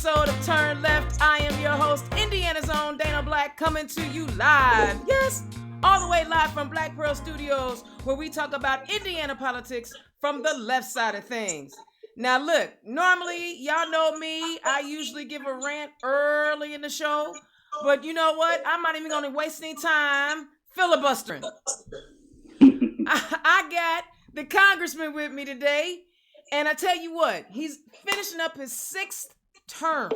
episode of Turn Left. I am your host, Indiana's own Dana Black, coming to you live. Yes, all the way live from Black Pearl Studios, where we talk about Indiana politics from the left side of things. Now look, normally, y'all know me, I usually give a rant early in the show, but you know what? I'm not even going to waste any time filibustering. I got the congressman with me today, and I tell you what, he's finishing up his 6th term.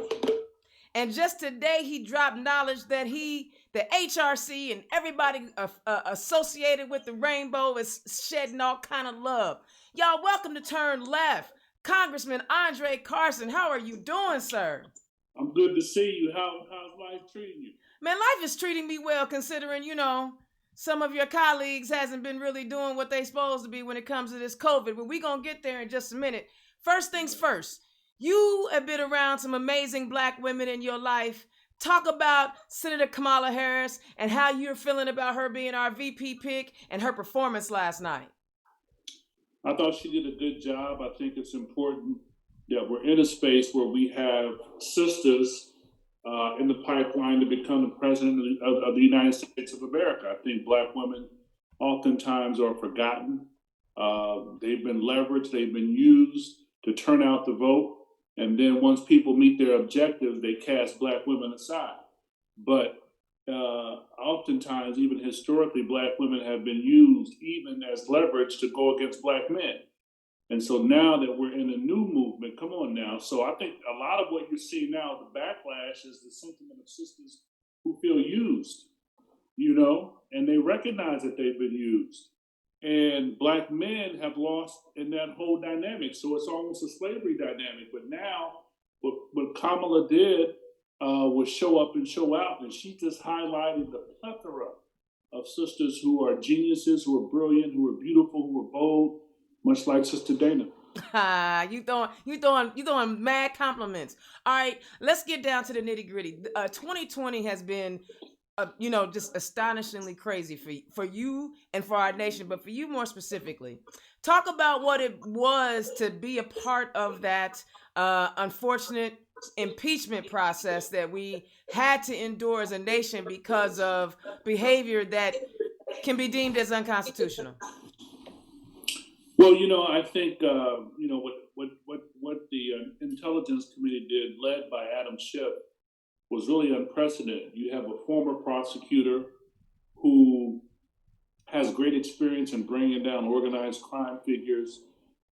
And just today, he dropped knowledge that the HRC and everybody associated with the rainbow is shedding all kind of love. Y'all, welcome to Turn Left. Congressman André Carson, how are you doing, sir? I'm good to see you. How's life treating you? Man, life is treating me well, considering, some of your colleagues hasn't been really doing what they supposed to be when it comes to this COVID, but we're going to get there in just a minute. First things first, you have been around some amazing Black women in your life. Talk about Senator Kamala Harris and how you're feeling about her being our VP pick and her performance last night. I thought she did a good job. I think it's important that we're in a space where we have sisters in the pipeline to become the president of the United States of America. I think Black women oftentimes are forgotten. They've been leveraged, they've been used to turn out the vote. And then once people meet their objectives, they cast Black women aside. But oftentimes, even historically, Black women have been used even as leverage to go against Black men. And so now that we're in a new movement, come on now. So I think a lot of what you're seeing now, the backlash, is the sentiment of sisters who feel used, and they recognize that they've been used. And Black men have lost in that whole dynamic. So it's almost a slavery dynamic. But now what Kamala did was show up and show out. And she just highlighted the plethora of sisters who are geniuses, who are brilliant, who are beautiful, who are bold, much like Sister Dana. You throwing mad compliments. All right, let's get down to the nitty gritty. 2020 has been, just astonishingly crazy for you and for our nation, but for you more specifically. Talk about what it was to be a part of that unfortunate impeachment process that we had to endure as a nation because of behavior that can be deemed as unconstitutional. Well, I think what the Intelligence Committee did, led by Adam Schiff, was really unprecedented. You have a former prosecutor who has great experience in bringing down organized crime figures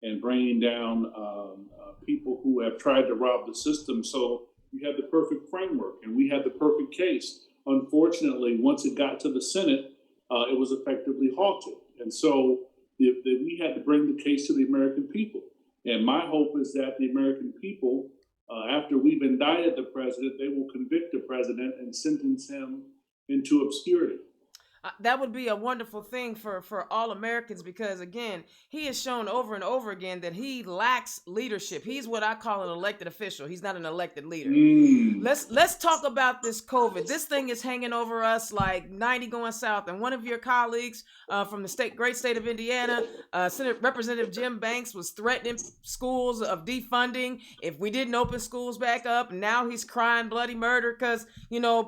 and bringing down people who have tried to rob the system. So you had the perfect framework, and we had the perfect case. Unfortunately, once it got to the Senate, it was effectively halted. And so we had to bring the case to the American people. And my hope is that the American people, after we've indicted the president, they will convict the president and sentence him into obscurity. That would be a wonderful thing for all Americans, because, again, he has shown over and over again that he lacks leadership. He's what I call an elected official. He's not an elected leader. Let's talk about this COVID. This thing is hanging over us like 90 going south. And one of your colleagues from the great state of Indiana, Representative Jim Banks, was threatening schools of defunding if we didn't open schools back up. Now he's crying bloody murder because,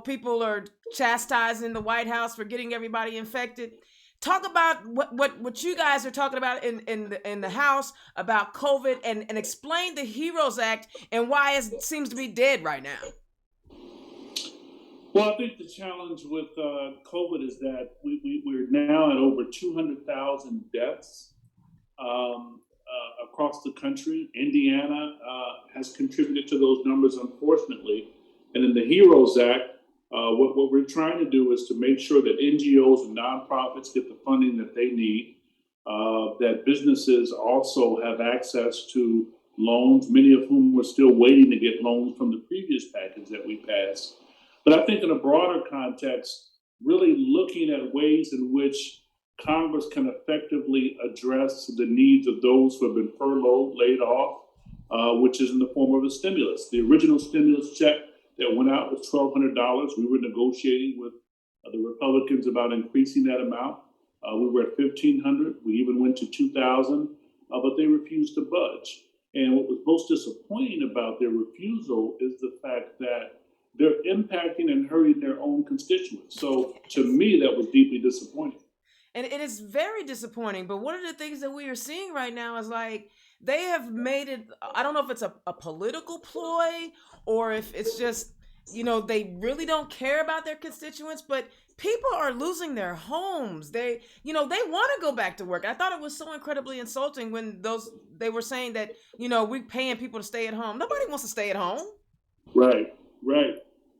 people are chastising the White House for getting everybody infected. Talk about what you guys are talking about in the House about COVID, and explain the HEROES Act and why it seems to be dead right now. Well, I think the challenge with COVID is that we're now at over 200,000 deaths across the country. Indiana has contributed to those numbers, unfortunately. And in the HEROES Act, what we're trying to do is to make sure that NGOs and nonprofits get the funding that they need, that businesses also have access to loans, many of whom were still waiting to get loans from the previous package that we passed. But I think in a broader context, really looking at ways in which Congress can effectively address the needs of those who have been furloughed, laid off, which is in the form of a stimulus. The original stimulus check that went out was $1,200. We were negotiating with the Republicans about increasing that amount. We were at $1,500. We even went to $2,000, but they refused to budge. And what was most disappointing about their refusal is the fact that they're impacting and hurting their own constituents. So to me, that was deeply disappointing. And it is very disappointing. But one of the things that we are seeing right now is like they have made it. I don't know if it's a political ploy or if it's just, they really don't care about their constituents, but people are losing their homes. They want to go back to work. I thought it was so incredibly insulting when they were saying that, we're paying people to stay at home. Nobody wants to stay at home. Right.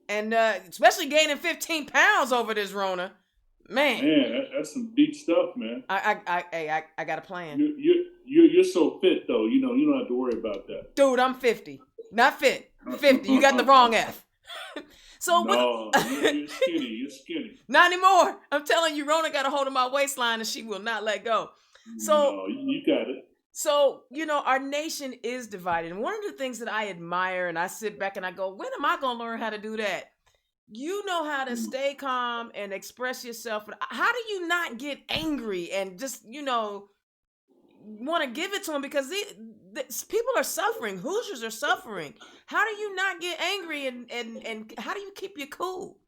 And especially gaining 15 pounds over this Rona. Man, that's some deep stuff, man. I got a plan. You're so fit though. You don't have to worry about that. Dude, I'm 50, not fit. 50. You got the wrong F. No, you're skinny. You're skinny. Not anymore. I'm telling you, Rona got a hold of my waistline and she will not let go. So you got it. So, our nation is divided. And one of the things that I admire, and I sit back and I go, when am I going to learn how to do that? You know how to stay calm and express yourself. How do you not get angry and just, want to give it to them? Because people are suffering. Hoosiers are suffering. How do you not get angry and how do you keep your cool?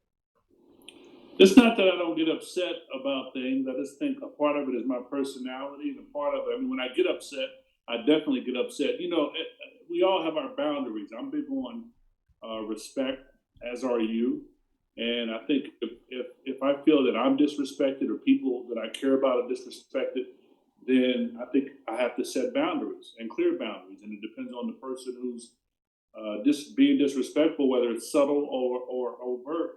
It's not that I don't get upset about things. I just think a part of it is my personality, and a part of it, when I get upset, I definitely get upset. We all have our boundaries. I'm big on respect, as are you. And I think if I feel that I'm disrespected or people that I care about are disrespected, then I think I have to set boundaries and clear boundaries. And it depends on the person who's being disrespectful, whether it's subtle or overt.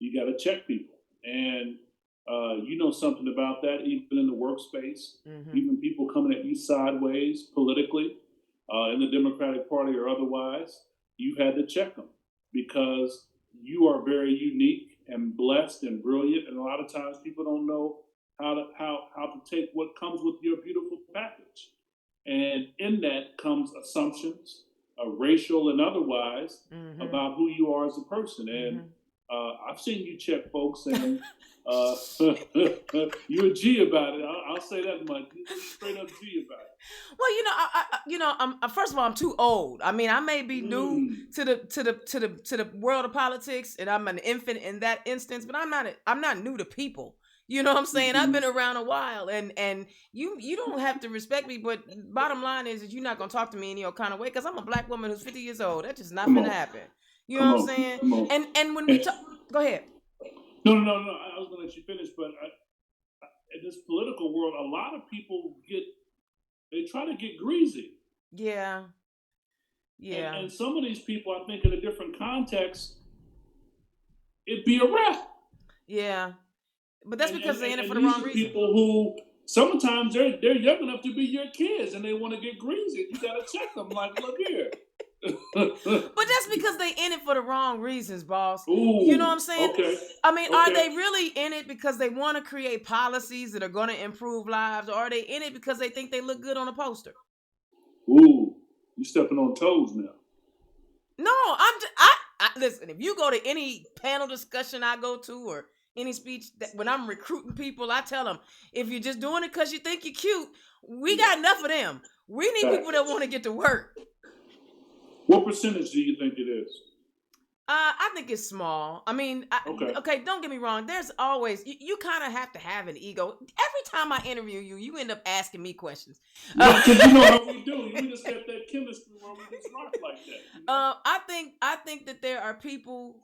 You got to check people. And something about that, even in the workspace, even people coming at you sideways politically, in the Democratic Party or otherwise, you had to check them because you are very unique and blessed and brilliant. And a lot of times people don't know how to take what comes with your beautiful package. And in that comes assumptions, racial and otherwise, about who you are as a person. And I've seen you check folks, and you're a G about it. I'll say that much. You're straight up G about it. Well, I'm first of all, I'm too old. I mean, I may be new to the world of politics, and I'm an infant in that instance, but I'm not new to people. You know what I'm saying? I've been around a while, and you don't have to respect me, but bottom line is you're not gonna talk to me any kind of way because I'm a black woman who's 50 years old. That's just not gonna happen. You know what I'm saying? And when we talk, go ahead. No. I was gonna let you finish, but in this political world, a lot of people they try to get greasy. Yeah. And some of these people, I think, in a different context, it'd be a wrap. Yeah. But that's because they're in it for the wrong reason. People who sometimes they're young enough to be your kids and they want to get greasy. You gotta check them. Like, look here. But that's because they in it for the wrong reasons, boss. Ooh, you know what I'm saying? Okay. I mean, are they really in it because they want to create policies that are going to improve lives, or are they in it because they think they look good on a poster? Ooh, you stepping on toes now. No, listen. If you go to any panel discussion I go to, or any speech when I'm recruiting people, I tell them, if you're just doing it because you think you're cute, we got enough of them. We need people that want to get to work. What percentage do you think it is? I think it's small. I mean, okay, don't get me wrong. There's always, you kind of have to have an ego. Every time I interview you, you end up asking me questions. Because you know how we do. We just have that chemistry where we just rock like that. I think that there are people,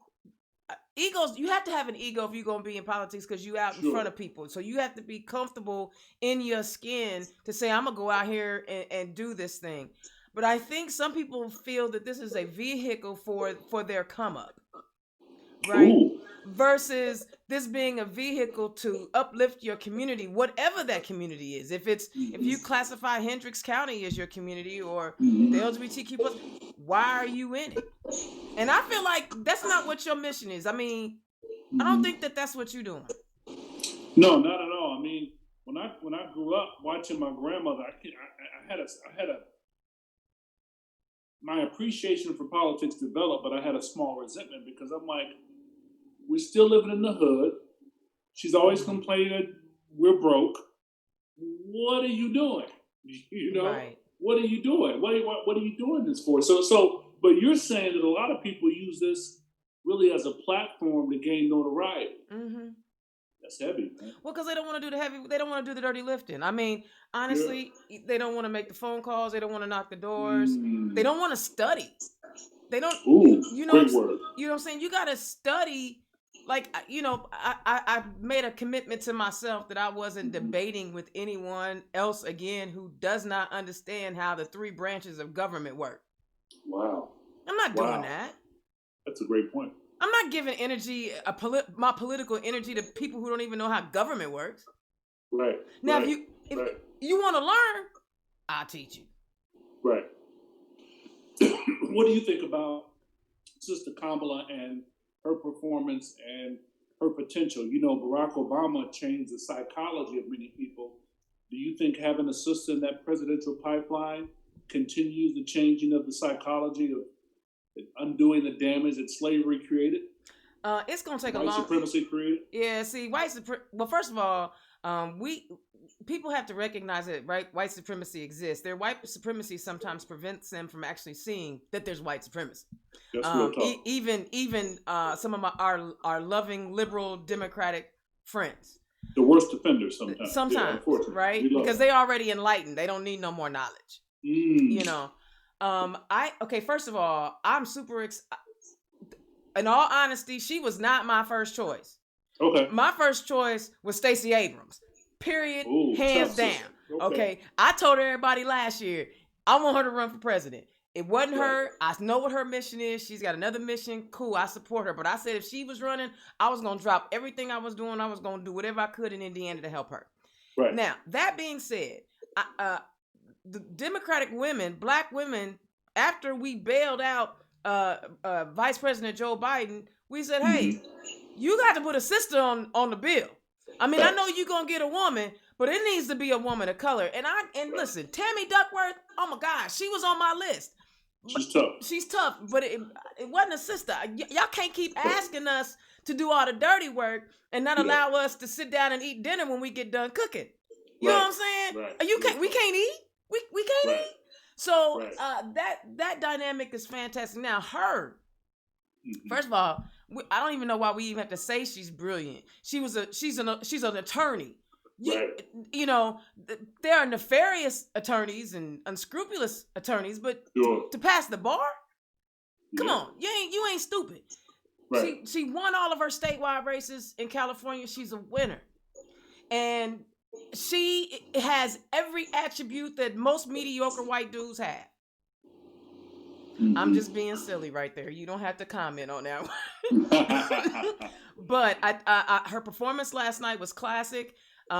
egos, you have to have an ego if you're going to be in politics because you out in front of people. So you have to be comfortable in your skin to say, I'm going to go out here and do this thing. But I think some people feel that this is a vehicle for their come up, right? Ooh. Versus this being a vehicle to uplift your community, whatever that community is. If you classify Hendricks County as your community or the LGBTQ+, why are you in it? And I feel like that's not what your mission is. I mean, I don't think that that's what you're doing. No, not at all. I mean, when I grew up watching my grandmother, I had my appreciation for politics developed, but I had a small resentment because I'm like, we're still living in the hood. She's always complaining we're broke. What are you doing? You know? Right. what are you doing? What are you doing this for? But you're saying that a lot of people use this really as a platform to gain notoriety. Mm-hmm. That's heavy, man. Well, because they don't want to do they don't want to do the dirty lifting. I mean, honestly, they don't want to make the phone calls. They don't want to knock the doors. They don't want to study. They don't. Ooh, you know, great word. You know what I'm saying? You got to study. Like, I made a commitment to myself that I wasn't debating with anyone else again who does not understand how the three branches of government work. Wow. I'm not doing that. That's a great point. I'm not giving energy, my political energy to people who don't even know how government works. Right. Now, if you want to learn, I'll teach you. Right. What do you think about Sister Kamala and her performance and her potential? You know, Barack Obama changed the psychology of many people. Do you think having a sister in that presidential pipeline continues the changing of the psychology of undoing the damage that slavery created? It's going to take white supremacy created? Yeah, see, well, first of all, people have to recognize that white supremacy exists. Their white supremacy sometimes prevents them from actually seeing that there's white supremacy. That's real talk. Even some of our loving liberal democratic friends. The worst offenders sometimes. Sometimes, yeah, right? Because they already enlightened. They don't need no more knowledge. You know. First of all, I'm super in all honesty, she was not my first choice. Okay. My first choice was Stacey Abrams. Period. Ooh, hands down. Okay. I told everybody last year, I want her to run for president. It wasn't her. I know what her mission is. She's got another mission. Cool. I support her. But I said if she was running, I was going to drop everything I was doing. I was going to do whatever I could in Indiana to help her. Right. Now, that being said, the Democratic women, black women, after we bailed out Vice President Joe Biden, we said, hey, you got to put a sister on the bill. I mean, I know you're going to get a woman, but it needs to be a woman of color. And listen, Tammy Duckworth, oh my gosh, she was on my list. She's tough, but it wasn't a sister. Y'all can't keep asking us to do all the dirty work and not allow us to sit down and eat dinner when we get done cooking. You know what I'm saying? Right. We can't eat. We can't eat. So that dynamic is fantastic. Now first of all, I don't even know why we even have to say she's brilliant. She's an attorney. You know, there are nefarious attorneys and unscrupulous attorneys, but to pass the bar, come on, you ain't stupid. Right. She won all of her statewide races in California. She's a winner, and she has every attribute that most mediocre white dudes have. I'm just being silly right there. You don't have to comment on that one. But her performance last night was classic. She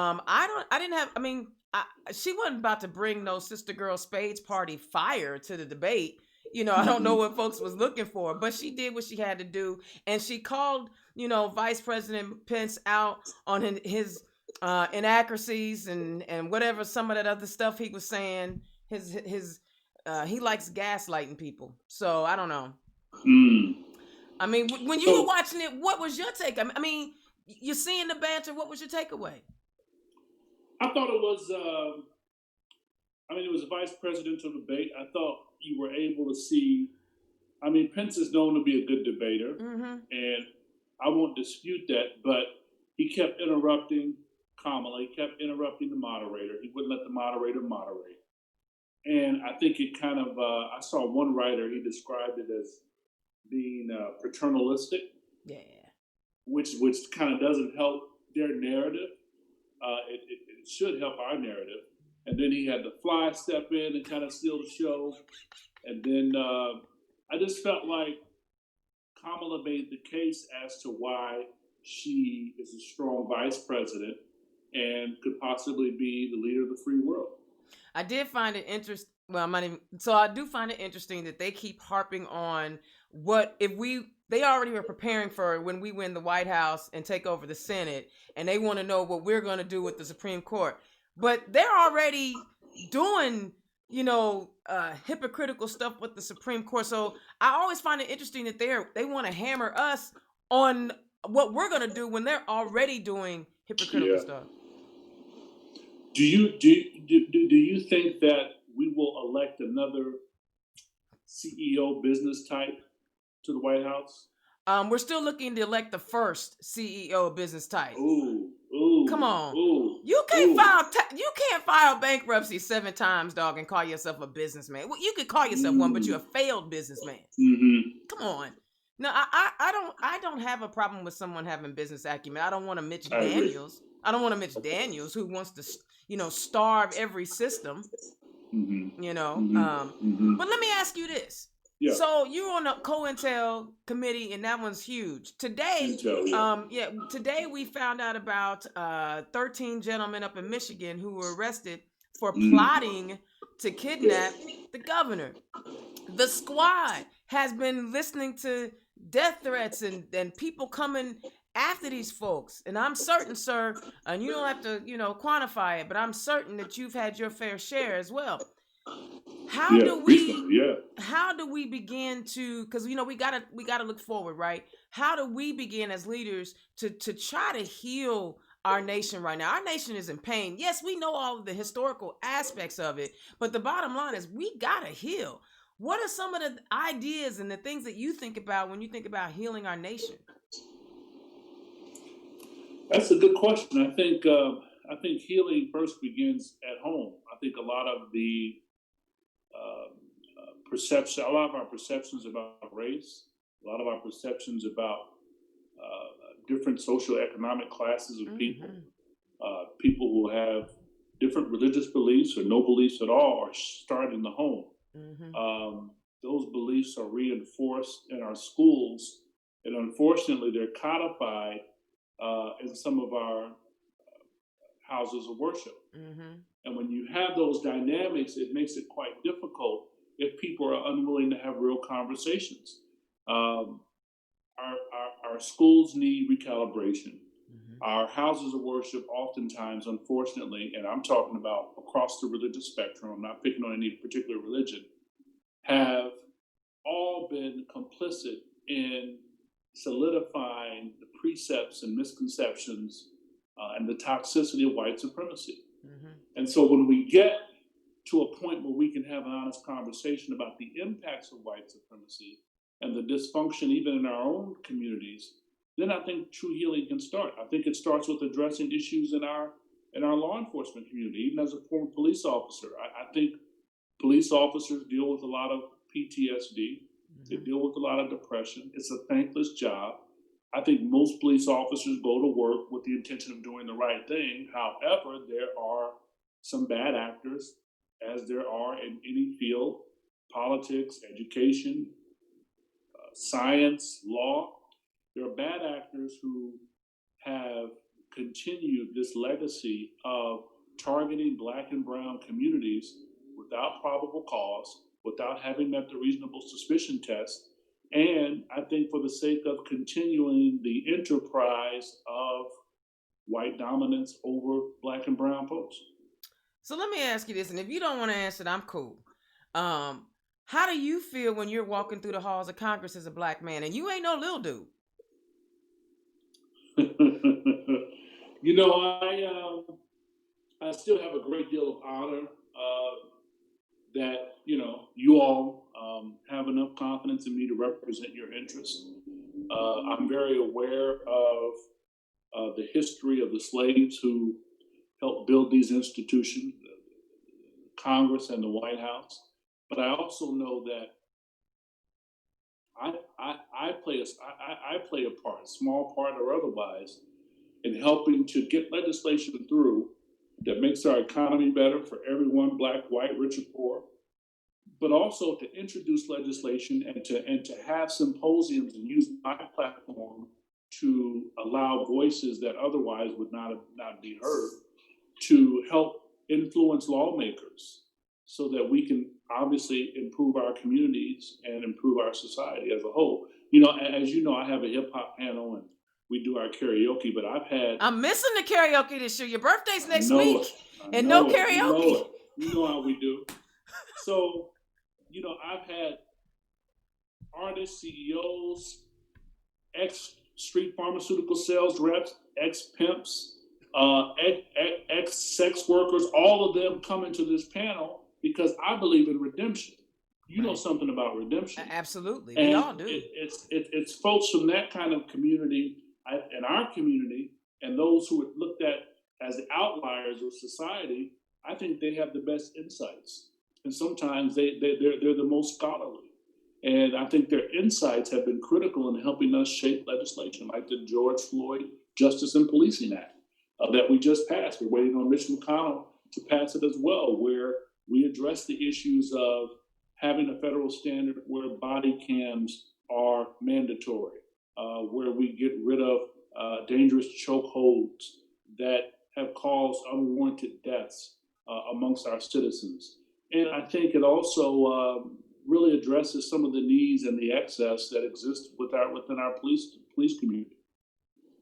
wasn't about to bring no Sister Girl Spades Party fire to the debate. You know, I don't know what folks was looking for, but she did what she had to do. And she called, Vice President Pence out on his inaccuracies and whatever, some of that other stuff he was saying. He likes gaslighting people. So I don't know. I mean, when you were watching it, what was your take? I mean, you're seeing the banter. What was your takeaway? I thought it was, it was a vice presidential debate. I thought you were able to see, Pence is known to be a good debater, and I won't dispute that, but he kept interrupting Kamala. He kept interrupting the moderator. He wouldn't let the moderator moderate. And I think it kind of, I saw one writer, he described it as being paternalistic. Yeah. Which kind of doesn't help their narrative. It should help our narrative. And then he had the Fly step in and kind of steal the show. And then I just felt like Kamala made the case as to why she is a strong vice president and could possibly be the leader of the free world. I did find it interesting. Well, I do find it interesting that they keep harping on they already were preparing for when we win the White House and take over the Senate, and they want to know what we're going to do with the Supreme Court. But they're already doing, hypocritical stuff with the Supreme Court. So I always find it interesting that they want to hammer us on what we're going to do when they're already doing hypocritical stuff. Do you think that we will elect another CEO business type to the White House? We're still looking to elect the first CEO business type. Ooh, come on, ooh, you can't ooh. file you can't file bankruptcy 7 times, dog, and call yourself a businessman. Well, you could call yourself one, but you're a failed businessman. Come on. No, I don't have a problem with someone having business acumen. I don't want a Mitch Daniels. I don't want a Mitch Daniels who wants to, starve every system. But let me ask you this. Yeah. So you're on a COINTEL committee, and that one's huge. Today, today we found out about 13 gentlemen up in Michigan who were arrested for plotting to kidnap the governor. The squad has been listening to death threats and people coming after these folks. And I'm certain, sir, and you don't have to, quantify it, but I'm certain that you've had your fair share as well. How do we begin to, because we gotta look forward, right? How do we begin as leaders to try to heal our nation right now? Our nation is in pain. Yes, we know all of the historical aspects of it, but the bottom line is we gotta heal. What are some of the ideas and the things that you think about when you think about healing our nation? That's a good question. I think healing first begins at home. I think a lot of the a lot of our perceptions about race, a lot of our perceptions about different socioeconomic classes of people, people who have different religious beliefs or no beliefs at all, are started in the home. Those beliefs are reinforced in our schools, and unfortunately, they're codified in some of our houses of worship. And when you have those dynamics, it makes it quite difficult if people are unwilling to have real conversations. Our schools need recalibration. Our houses of worship oftentimes, unfortunately, and I'm talking about across the religious spectrum, I'm not picking on any particular religion, have all been complicit in solidifying the precepts and misconceptions and the toxicity of white supremacy. And so when we get to a point where we can have an honest conversation about the impacts of white supremacy and the dysfunction even in our own communities, then I think true healing can start. I think it starts with addressing issues in our law enforcement community. Even as a former police officer, I think police officers deal with a lot of PTSD. They deal with a lot of depression. It's a thankless job. I think most police officers go to work with the intention of doing the right thing. However, there are some bad actors, as there are in any field: politics, education, science, law. There are bad actors who have continued this legacy of targeting Black and brown communities without probable cause, without having met the reasonable suspicion test, and I think for the sake of continuing the enterprise of white dominance over Black and brown folks. So let me ask you this, and if you don't want to answer it, I'm cool. How do you feel when you're walking through the halls of Congress as a Black man, and you ain't no little dude? I still have a great deal of honor that you all have enough confidence in me to represent your interests. I'm very aware of the history of the slaves who helped build these institutions, Congress and the White House. But I also know that I play a part, small part or otherwise, in helping to get legislation through that makes our economy better for everyone, Black, white, rich, or poor, but also to introduce legislation and to have symposiums and use my platform to allow voices that otherwise would not be heard to help influence lawmakers so that we can obviously improve our communities and improve our society as a whole. As you know, I have a hip hop panel and we do our karaoke, but I'm missing the karaoke this year. Your birthday's next week. And no karaoke. You know how we do. So, I've had artists, CEOs, ex-street pharmaceutical sales reps, ex-pimps, ex-sex workers, all of them come into this panel because I believe in redemption. You know Right. something about redemption. Absolutely. We And all do. it's folks from that kind of community in our community and those who are looked at as the outliers of society. I think they have the best insights. And sometimes they're the most scholarly. And I think their insights have been critical in helping us shape legislation like the George Floyd Justice and Policing Act that we just passed. We're waiting on Mitch McConnell to pass it as well, where we address the issues of having a federal standard where body cams are mandatory, where we get rid of dangerous chokeholds that have caused unwarranted deaths amongst our citizens. And I think it also really addresses some of the needs and the excess that exist within our police community.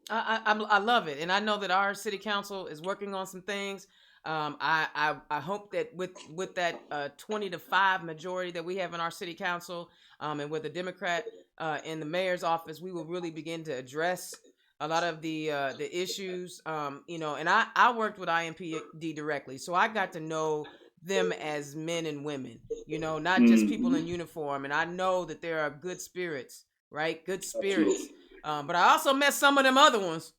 I love it, and I know that our city council is working on some things. I hope that with that 20-5 majority that we have in our city council, and with the Democrat in the mayor's office, we will really begin to address a lot of the issues. And I worked with IMPD directly, so I got to know them as men and women. Not just people in uniform, and I know that there are good spirits, right? Good spirits. But I also met some of them other ones.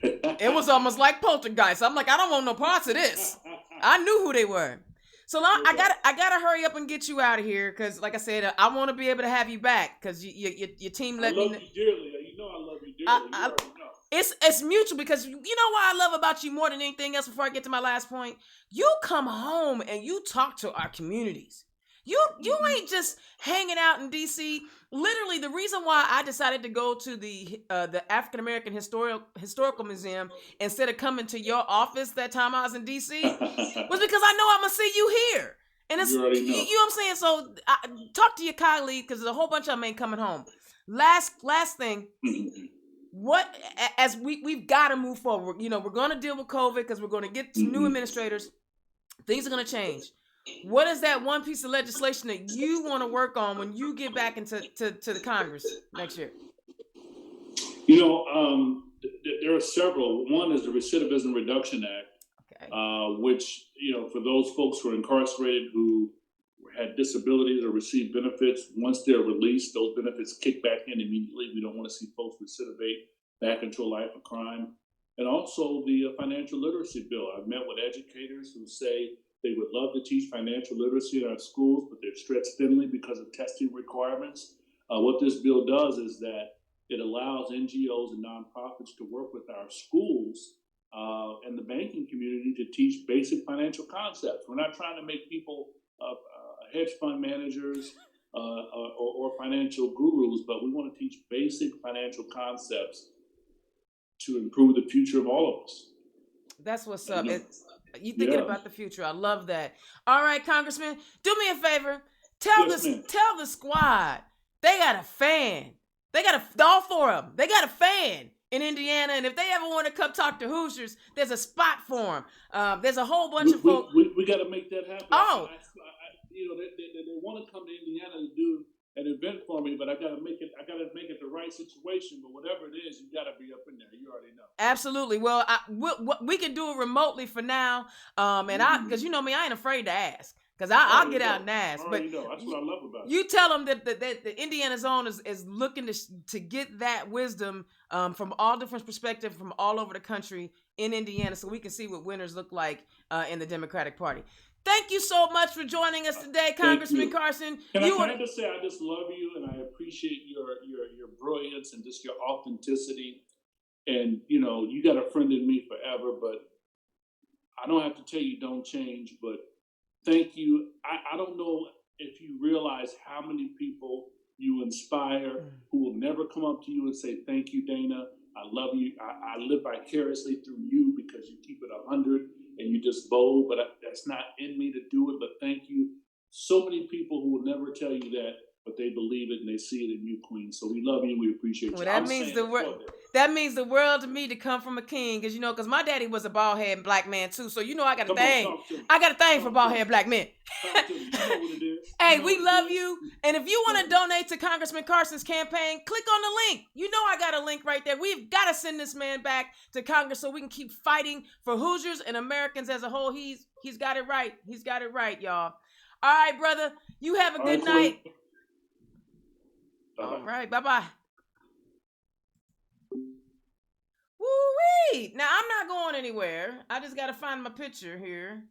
It was almost like poltergeist. I'm like, I don't want no parts of this. I knew who they were. So I gotta hurry up and get you out of here because, like I said, I want to be able to have you back because your team let me. I love you dearly. You know I love you dearly. You already know. It's mutual because you know what I love about you more than anything else. Before I get to my last point, you come home and you talk to our communities. You ain't just hanging out in DC. Literally, the reason why I decided to go to the African American Historical Museum instead of coming to your office that time I was in DC was because I know I'm gonna see you here. And it's you know what I'm saying. So talk to your colleague because there's a whole bunch of them ain't coming home. Last thing. What as we've got to move forward. We're going to deal with COVID because we're going to get some new administrators. Things are going to change. What is that one piece of legislation that you want to work on when you get back into the Congress next year? There are several. One is the Recidivism Reduction Act, which for those folks who are incarcerated who had disabilities or received benefits, once they're released, those benefits kick back in immediately. We don't want to see folks recidivate back into a life of crime. And also the financial literacy bill. I've met with educators who say they would love to teach financial literacy in our schools, but they're stretched thinly because of testing requirements. What this bill does is that it allows NGOs and nonprofits to work with our schools and the banking community to teach basic financial concepts. We're not trying to make people hedge fund managers or financial gurus, but we want to teach basic financial concepts to improve the future of all of us. That's what's up. You thinking about the future. I love that. All right, Congressman, do me a favor. Tell the squad they got a fan. They got all four of them. They got a fan in Indiana, and if they ever want to come talk to Hoosiers, there's a spot for them. There's a whole bunch of folks. We got to make that happen. Oh. They want to come to Indiana to do an event for me, but I got to make it the right situation. But whatever it is, you got to be up in there. You already know. Absolutely. Well, we can do it remotely for now. Because you know me, I ain't afraid to ask. Because I'll get out and ask. But that's what I love about you. Tell them that the Indiana Zone is looking to get that wisdom from all different perspectives from all over the country in Indiana, so we can see what winners look like in the Democratic Party. Thank you so much for joining us today, Congressman Carson. Can I just say I just love you and I appreciate your brilliance and just your authenticity. And you got a friend in me forever, but I don't have to tell you don't change. But thank you. I don't know if you realize how many people you inspire who will never come up to you and say thank you, Dana. I love you. I live vicariously through you because you keep it 100. And you just bold, but that's not in me to do it. But thank you. So many people who will never tell you that, but they believe it and they see it in you, Queen. So we love you and we appreciate you. Well, that means That means the world to me to come from a king, because my daddy was a bald-headed black man too. So I got a thing. I got a thing for bald-headed black men. Talk to me. You know what it is. Hey, we love you. And if you want to donate to Congressman Carson's campaign, click on the link. I got a link right there. We've got to send this man back to Congress so we can keep fighting for Hoosiers and Americans as a whole. He's got it right. He's got it right, y'all. All right, brother. You have a good night. All right. Bye-bye. Woo-wee! Now, I'm not going anywhere. I just got to find my picture here.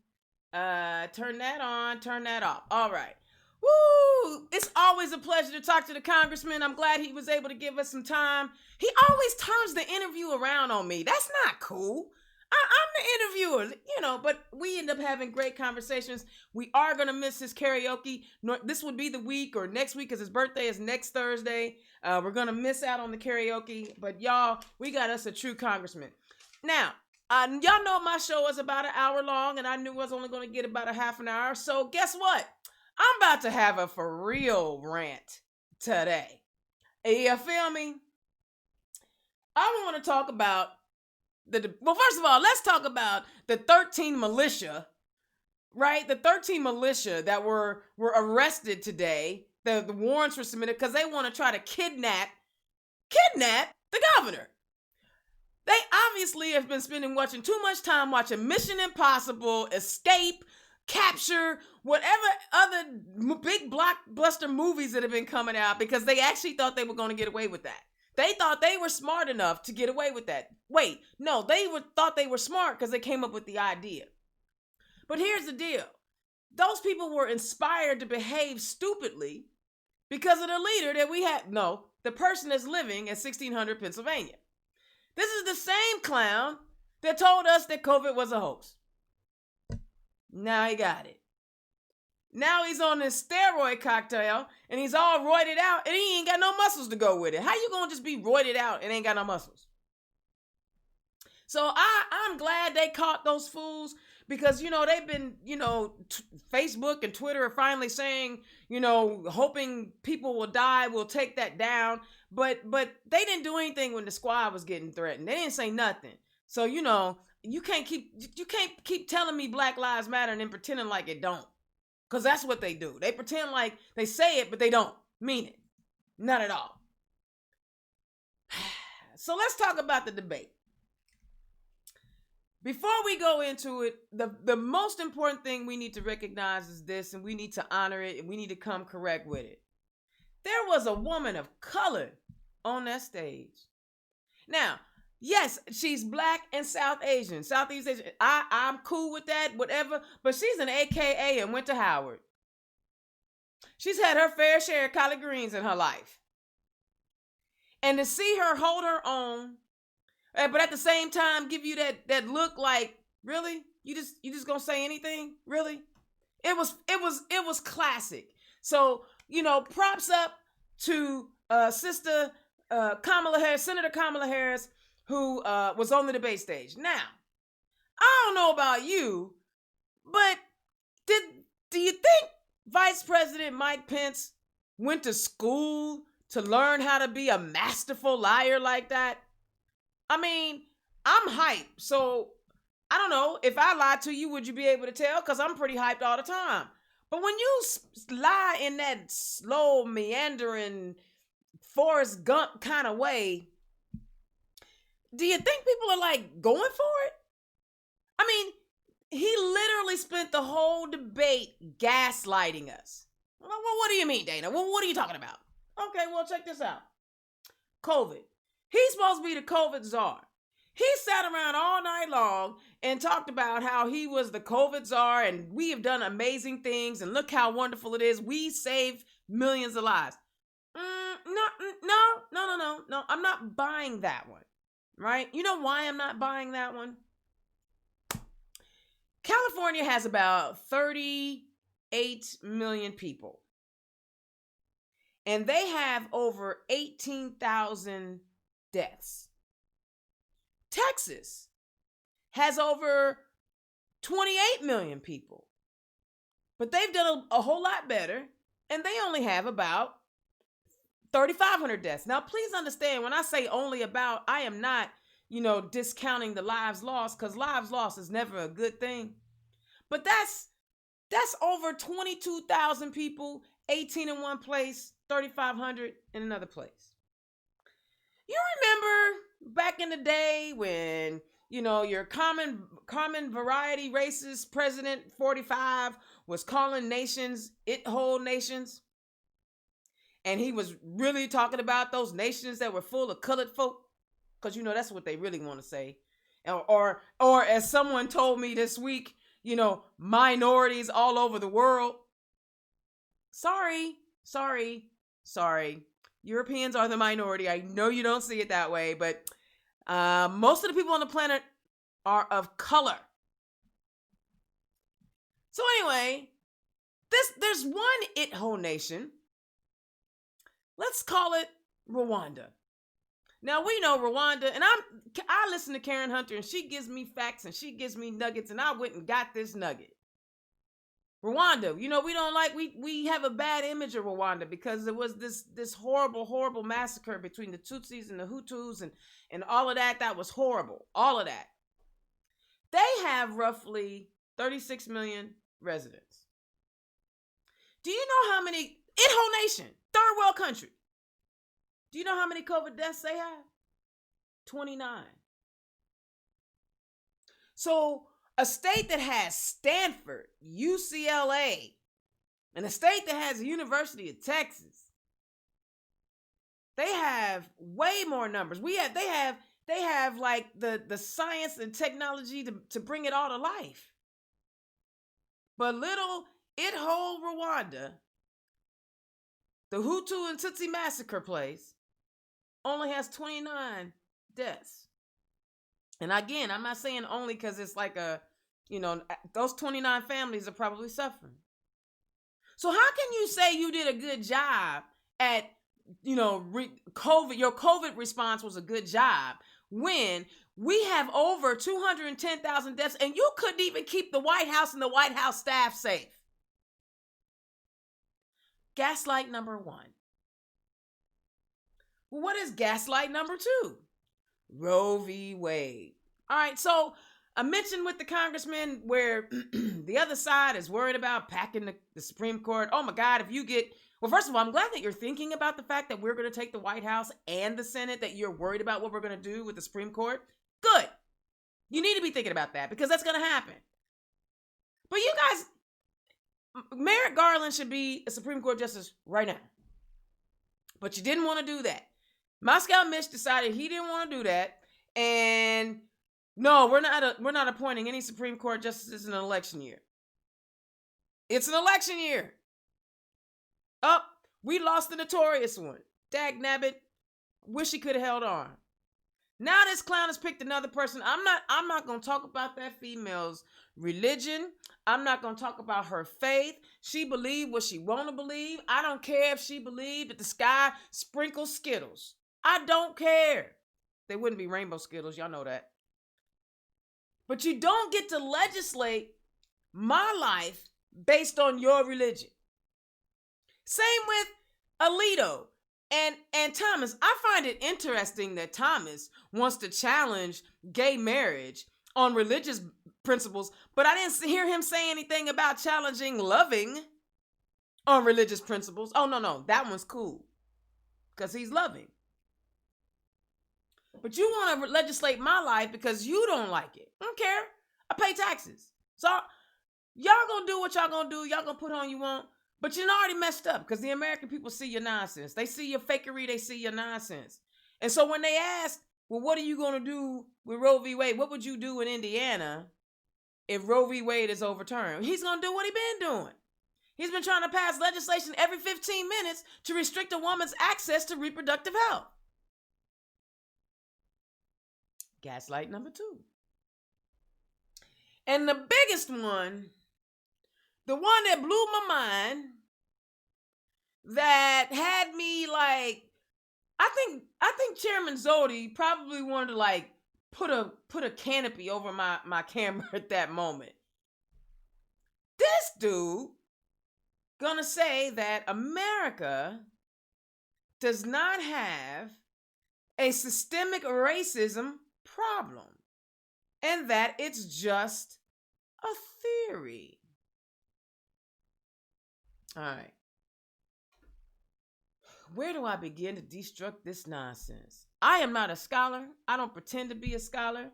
Turn that on, turn that off. All right. Woo! It's always a pleasure to talk to the congressman. I'm glad he was able to give us some time. He always turns the interview around on me. That's not cool. I'm the interviewer, but we end up having great conversations. We are going to miss his karaoke. This would be the week or next week because his birthday is next Thursday. We're going to miss out on the karaoke. But y'all, we got us a true congressman. Now, y'all know my show is about an hour long, and I knew I was only going to get about a half an hour. So guess what? I'm about to have a for real rant today. You feel me? I want to talk about first of all, let's talk about the 13 militia, right? The 13 militia that were arrested today. The warrants were submitted because they want to try to kidnap the governor. They obviously have been watching too much time watching Mission Impossible, Escape, Capture, whatever other big blockbuster movies that have been coming out because they actually thought they were going to get away with that. They thought they were smart enough to get away with that. Wait, no, thought they were smart because they came up with the idea. But here's the deal. Those people were inspired to behave stupidly because of the leader that we had. No, the person that's living at 1600 Pennsylvania. This is the same clown that told us that COVID was a hoax. Now he got it. Now he's on this steroid cocktail and he's all roided out and he ain't got no muscles to go with it. How you gonna just be roided out and ain't got no muscles? So I'm glad they caught those fools because, they've been, Facebook and Twitter are finally saying, hoping people will die, we'll take that down. But they didn't do anything when the squad was getting threatened. They didn't say nothing. So, you can't keep telling me Black Lives Matter and then pretending like it don't. Because that's what they do. They pretend like they say it, but they don't mean it. Not at all. So let's talk about the debate. Before we go into it, the most important thing we need to recognize is this, and we need to honor it, and we need to come correct with it. There was a woman of color on that stage. Now, yes, she's Black and Southeast Asian. I'm cool with that, whatever. But she's an AKA and went to Howard. She's had her fair share of collard greens in her life. And to see her hold her own, but at the same time give you that look like, really? You just gonna say anything? Really? It was classic. So, props up to Sister Kamala Harris, Senator Kamala Harris, who was on the debate stage. Now, I don't know about you, but do you think Vice President Mike Pence went to school to learn how to be a masterful liar like that? I mean, I'm hyped, so I don't know. If I lied to you, would you be able to tell? Because I'm pretty hyped all the time. But when you lie in that slow, meandering, Forrest Gump kind of way, do you think people are like going for it? I mean, he literally spent the whole debate gaslighting us. Well, what do you mean, Dana? Well, what are you talking about? Okay, well, check this out. COVID. He's supposed to be the COVID czar. He sat around all night long and talked about how he was the COVID czar and we have done amazing things and look how wonderful it is. We saved millions of lives. No. I'm not buying that one, right? You know why I'm not buying that one? California has about 38 million people. And they have over 18,000 deaths. Texas has over 28 million people. But they've done a whole lot better. And they only have about 3,500 deaths. Now, please understand, when I say only about, I am not, discounting the lives lost, because lives lost is never a good thing. But that's over 22,000 people, 18 in one place, 3,500 in another place. You remember back in the day when, your common variety racist president 45 was calling nations whole nations? And he was really talking about those nations that were full of colored folk, because that's what they really want to say. Or as someone told me this week, minorities all over the world. Sorry. Europeans are the minority. I know you don't see it that way, but most of the people on the planet are of color. So anyway, there's one whole nation. Let's call it Rwanda. Now, we know Rwanda, and I listen to Karen Hunter, and she gives me facts, and she gives me nuggets, and I went and got this nugget. Rwanda, we don't like, we have a bad image of Rwanda because there was this horrible massacre between the Tutsis and the Hutus and all of that. That was horrible. All of that. They have roughly 36 million residents. Do you know how many, whole nation, third world country. Do you know how many COVID deaths they have? 29. So a state that has Stanford, UCLA, and a state that has the University of Texas, they have way more numbers. They have like the science and technology to bring it all to life. But little whole Rwanda, the Hutu and Tutsi massacre place, only has 29 deaths. And again, I'm not saying only because it's like those 29 families are probably suffering. So how can you say you did a good job at, COVID, your COVID response was a good job when we have over 210,000 deaths and you couldn't even keep the White House and the White House staff safe? Gaslight number one. Well, what is gaslight number two? Roe v. Wade. All right, so I mentioned with the congressman where the other side is worried about packing the Supreme Court. Oh my God, well, first of all, I'm glad that you're thinking about the fact that we're going to take the White House and the Senate, that you're worried about what we're going to do with the Supreme Court. Good. You need to be thinking about that because that's going to happen. But you guys, Merrick Garland should be a Supreme Court justice right now. But you didn't want to do that. Moscow Mitch decided he didn't want to do that. And no, we're not appointing any Supreme Court justices in an election year. It's an election year. We lost the notorious one. Dag nabbit. Wish he could have held on. Now this clown has picked another person. I'm not going to talk about that female's religion. I'm not going to talk about her faith. She believed what she want to believe. I don't care if she believed that the sky sprinkles Skittles. I don't care. They wouldn't be rainbow Skittles. Y'all know that. But you don't get to legislate my life based on your religion. Same with Alito and Thomas. I find it interesting that Thomas wants to challenge gay marriage on religious principles, but I didn't hear him say anything about challenging loving on religious principles. Oh, no, that one's cool because he's loving. But you want to legislate my life because you don't like it. I don't care. I pay taxes. So y'all gonna do what y'all gonna do. Y'all gonna put on you want. But you're already messed up because the American people see your nonsense. They see your fakery. They see your nonsense. And so when they ask, well, what are you going to do with Roe v. Wade? What would you do in Indiana if Roe v. Wade is overturned? He's going to do what he's been doing. He's been trying to pass legislation every 15 minutes to restrict a woman's access to reproductive health. Gaslight number two. And the biggest one, the one that blew my mind, that had me like, I think Chairman Zodi probably wanted to like put a canopy over my camera at that moment. This dude gonna say that America does not have a systemic racism problem, and that it's just a theory. All right. Where do I begin to destruct this nonsense? I am not a scholar. I don't pretend to be a scholar.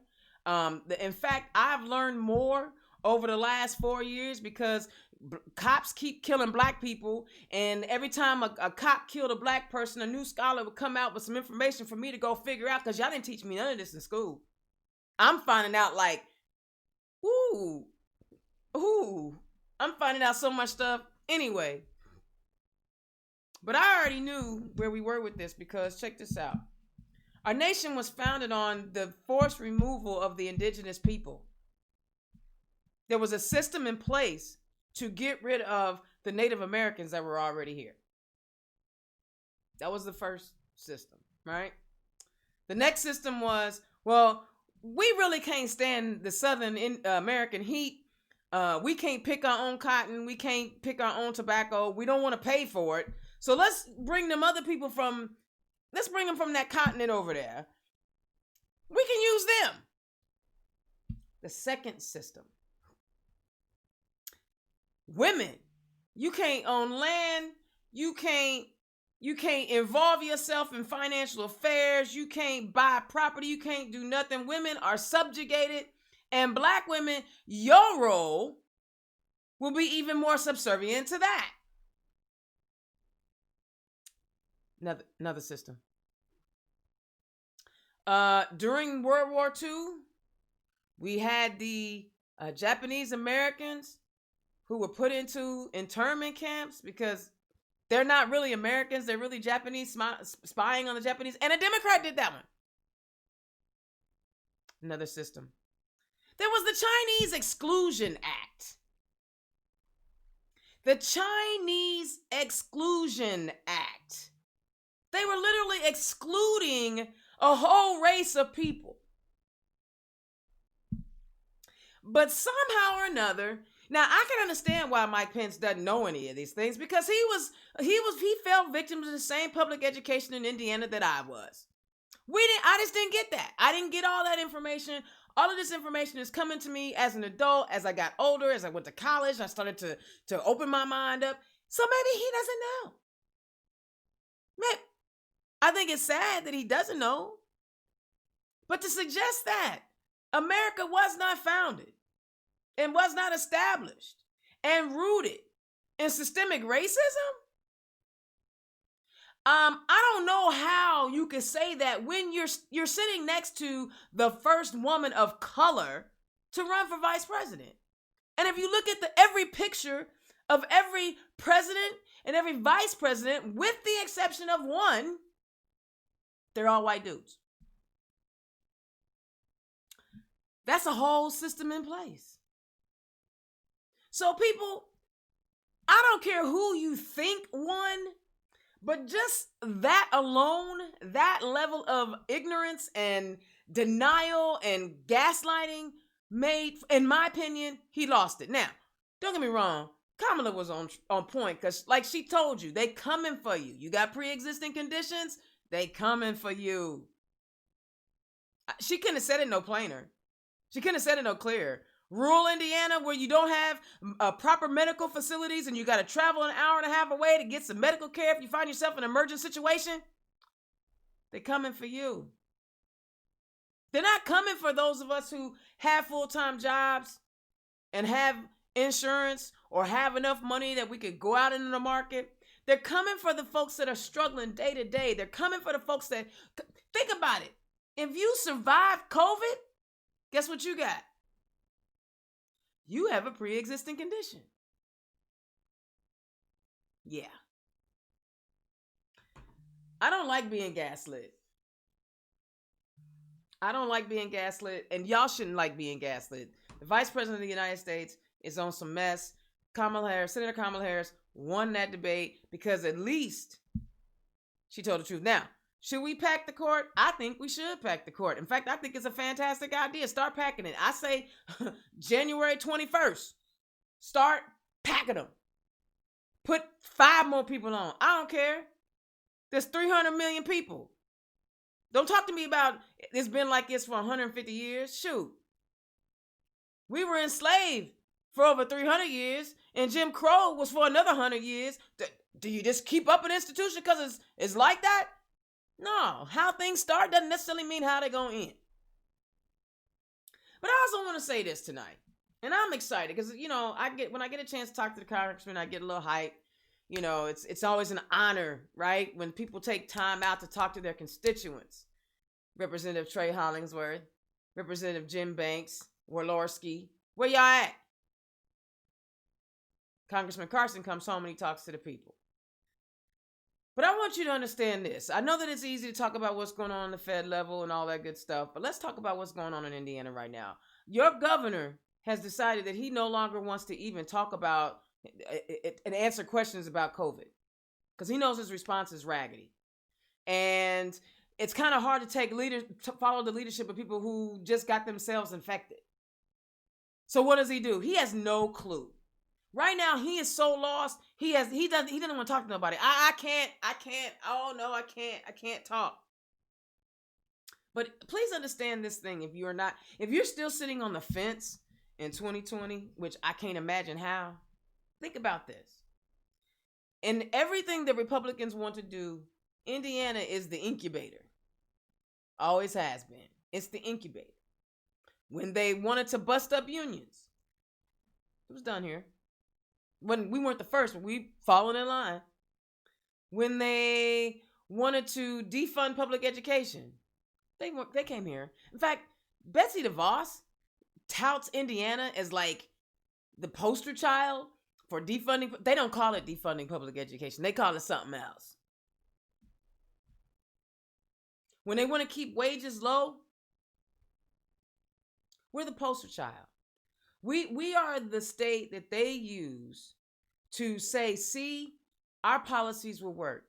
In fact, I've learned more over the last 4 years because cops keep killing black people. And every time a cop killed a black person, a new scholar would come out with some information for me to go figure out, because y'all didn't teach me none of this in school. I'm finding out like, ooh, I'm finding out so much stuff anyway. But I already knew where we were with this, because check this out. Our nation was founded on the forced removal of the indigenous people. There was a system in place to get rid of the Native Americans that were already here. That was the first system, right? The next system was, well, we really can't stand the Southern American heat. We can't pick our own cotton. We can't pick our own tobacco. We don't want to pay for it. So let's bring them from that continent over there. We can use them. The second system. Women, you can't own land. You can't involve yourself in financial affairs. You can't buy property. You can't do nothing. Women are subjugated. And black women, your role will be even more subservient to that. Another system. During World War II, we had the Japanese Americans who were put into internment camps because they're not really Americans. They're really Japanese, spying on the Japanese. And a Democrat did that one. Another system. There was the Chinese Exclusion Act. The Chinese Exclusion Act. They were literally excluding a whole race of people. But somehow or another, now I can understand why Mike Pence doesn't know any of these things, because he fell victim to the same public education in Indiana that I was. I just didn't get that. I didn't get all that information. All of this information is coming to me as an adult, as I got older, as I went to college. I started to open my mind up. So maybe he doesn't know. Maybe. I think it's sad that he doesn't know. But to suggest that America was not founded and was not established and rooted in systemic racism, I don't know how you could say that when you're sitting next to the first woman of color to run for vice president. And if you look at every picture of every president and every vice president, with the exception of one, they're all white dudes. That's a whole system in place. So people, I don't care who you think won, but just that alone, that level of ignorance and denial and gaslighting made, in my opinion, he lost it. Now, don't get me wrong, Kamala was on point, because like she told you, they coming for you. You got pre-existing conditions, they coming for you. She couldn't have said it no plainer. She couldn't have said it no clearer. Rural Indiana, where you don't have proper medical facilities and you got to travel an hour and a half away to get some medical care if you find yourself in an emergent situation, they're coming for you. They're not coming for those of us who have full-time jobs and have insurance or have enough money that we could go out into the market. They're coming for the folks that are struggling day to day. They're coming for the folks that, think about it. If you survived COVID, guess what you got? You have a pre-existing condition. Yeah. I don't like being gaslit. I don't like being gaslit, and y'all shouldn't like being gaslit. The Vice President of the United States is on some mess. Senator Kamala Harris won that debate because at least she told the truth. Now, should we pack the court? I think we should pack the court. In fact, I think it's a fantastic idea. Start packing it. I say January 21st. Start packing them. Put 5 more people on. I don't care. There's 300 million people. Don't talk to me about it's been like this for 150 years. Shoot. We were enslaved for over 300 years, and Jim Crow was for another 100 years. Do you just keep up an institution because it's like that? No. How things start doesn't necessarily mean how they're going to end. But I also want to say this tonight, and I'm excited because, when I get a chance to talk to the congressman, I get a little hype. It's always an honor, right? When people take time out to talk to their constituents. Representative Trey Hollingsworth, Representative Jim Banks, Walorski, where y'all at? Congressman Carson comes home and he talks to the people. But I want you to understand this. I know that it's easy to talk about what's going on the Fed level and all that good stuff, but let's talk about what's going on in Indiana right now. Your governor has decided that he no longer wants to even talk about and answer questions about COVID because he knows his response is raggedy. And it's kind of hard to follow the leadership of people who just got themselves infected. So what does he do? He has no clue. Right now, he is so lost. He doesn't want to talk to nobody. I can't. Oh no, I can't talk. But please understand this thing. If you're still sitting on the fence in 2020, which I can't imagine how, think about this. In everything that Republicans want to do, Indiana is the incubator. Always has been. It's the incubator. When they wanted to bust up unions, it was done here. When we weren't the first, but we followed in line. When they wanted to defund public education, they came here. In fact, Betsy DeVos touts Indiana as like the poster child for defunding. They don't call it defunding public education. They call it something else. When they want to keep wages low, we're the poster child. We are the state that they use to say, see, our policies will work.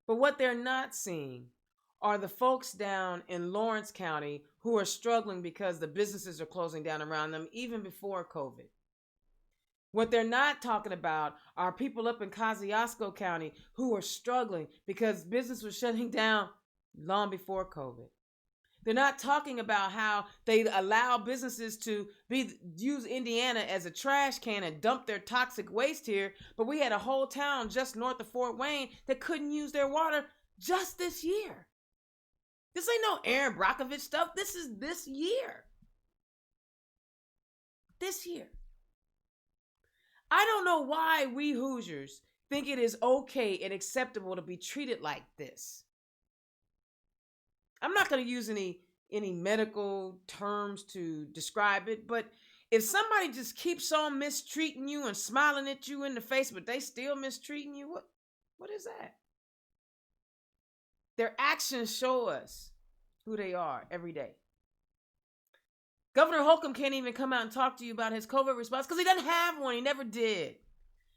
But what they're not seeing are the folks down in Lawrence County who are struggling because the businesses are closing down around them even before COVID. What they're not talking about are people up in Kosciuszko County who are struggling because business was shutting down long before COVID. They're not talking about how they allow businesses to use Indiana as a trash can and dump their toxic waste here, but we had a whole town just north of Fort Wayne that couldn't use their water just this year. This ain't no Aaron Brockovich stuff. This is this year. This year. I don't know why we Hoosiers think it is okay and acceptable to be treated like this. I'm not going to use any medical terms to describe it, but if somebody just keeps on mistreating you and smiling at you in the face, but they still mistreating you, what is that? Their actions show us who they are every day. Governor Holcomb can't even come out and talk to you about his COVID response because he doesn't have one. He never did.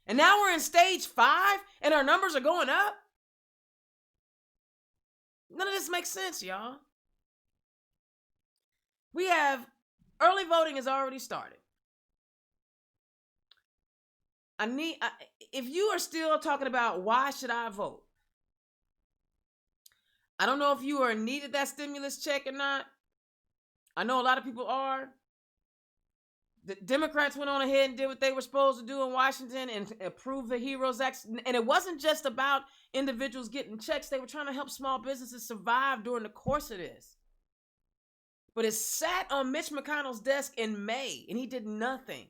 And now we're in stage 5 and our numbers are going up. None of this makes sense, y'all. We have early voting has already started. If you are still talking about why should I vote, I don't know if you are in need of that stimulus check or not. I know a lot of people are. The Democrats went on ahead and did what they were supposed to do in Washington and approved the HEROES Act. And it wasn't just about individuals getting checks. They were trying to help small businesses survive during the course of this. But it sat on Mitch McConnell's desk in May, and he did nothing.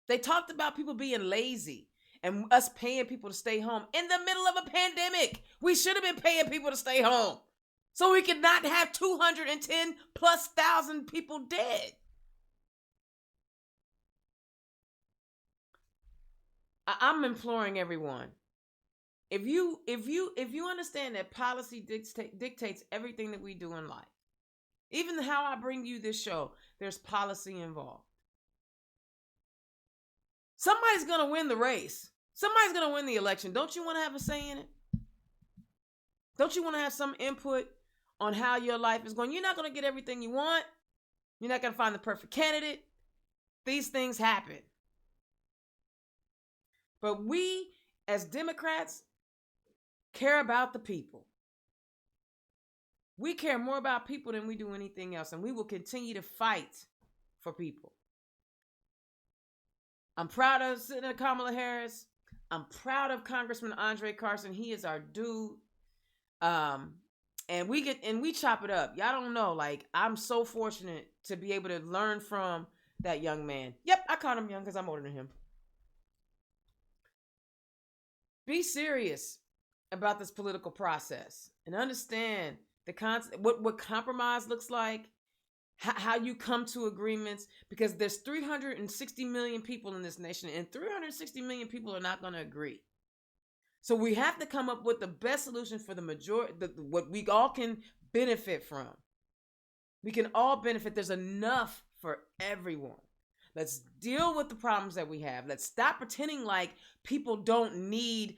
They talked about people being lazy and us paying people to stay home in the middle of a pandemic. We should have been paying people to stay home so we could not have 210 plus thousand people dead. I'm imploring everyone. If you understand that policy dictates everything that we do in life, even how I bring you this show, there's policy involved. Somebody's going to win the race. Somebody's going to win the election. Don't you want to have a say in it? Don't you want to have some input on how your life is going? You're not going to get everything you want. You're not going to find the perfect candidate. These things happen. But we, as Democrats, care about the people. We care more about people than we do anything else, and we will continue to fight for people. I'm proud of Senator Kamala Harris. I'm proud of Congressman André Carson. He is our dude. And we chop it up. Y'all don't know. Like, I'm so fortunate to be able to learn from that young man. Yep, I call him young because I'm older than him. Be serious about this political process and understand the concept, what compromise looks like, how you come to agreements, because there's 360 million people in this nation, and 360 million people are not going to agree. So we have to come up with the best solution for the majority, what we all can benefit from. We can all benefit. There's enough for everyone. Let's deal with the problems that we have. Let's stop pretending like people don't need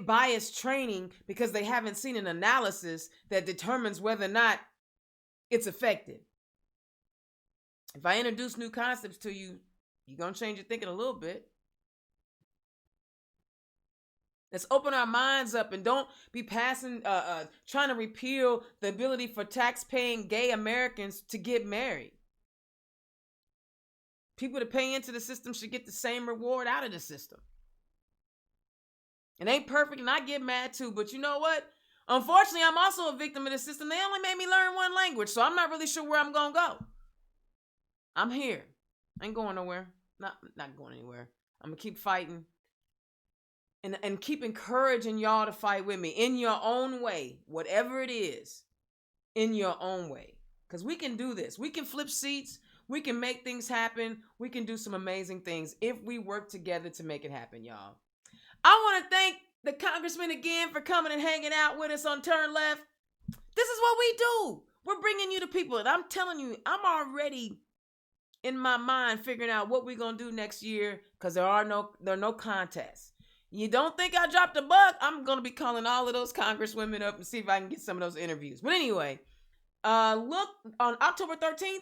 bias training because they haven't seen an analysis that determines whether or not it's effective. If I introduce new concepts to you, you're going to change your thinking a little bit. Let's open our minds up and don't be trying to repeal the ability for tax-paying gay Americans to get married. People that pay into the system should get the same reward out of the system. It ain't perfect, and I get mad too, but you know what? Unfortunately, I'm also a victim of the system. They only made me learn one language, so I'm not really sure where I'm going to go. I'm here. I ain't going nowhere. Not going anywhere. I'm going to keep fighting and keep encouraging y'all to fight with me in your own way, whatever it is, in your own way. Because we can do this. We can flip seats. We can make things happen. We can do some amazing things if we work together to make it happen, y'all. I want to thank the congressman again for coming and hanging out with us on Turn Left. This is what we do. We're bringing you the people. And I'm telling you, I'm already in my mind figuring out what we're going to do next year because there are no contests. You don't think I dropped a buck? I'm going to be calling all of those congresswomen up and see if I can get some of those interviews. But anyway, look on October 13th.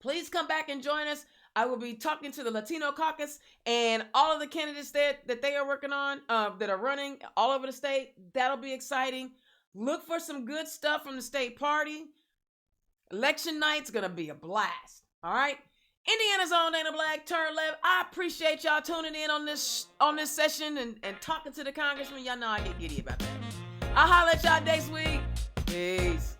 Please come back and join us. I will be talking to the Latino caucus and all of the candidates that they are working on, that are running all over the state. That'll be exciting. Look for some good stuff from the state party. Election night's going to be a blast. All right. Indiana's own Dana Black, Turn Left. I appreciate y'all tuning in on this session and talking to the congressman. Y'all know I get giddy about that. I'll holler at y'all next week. Peace.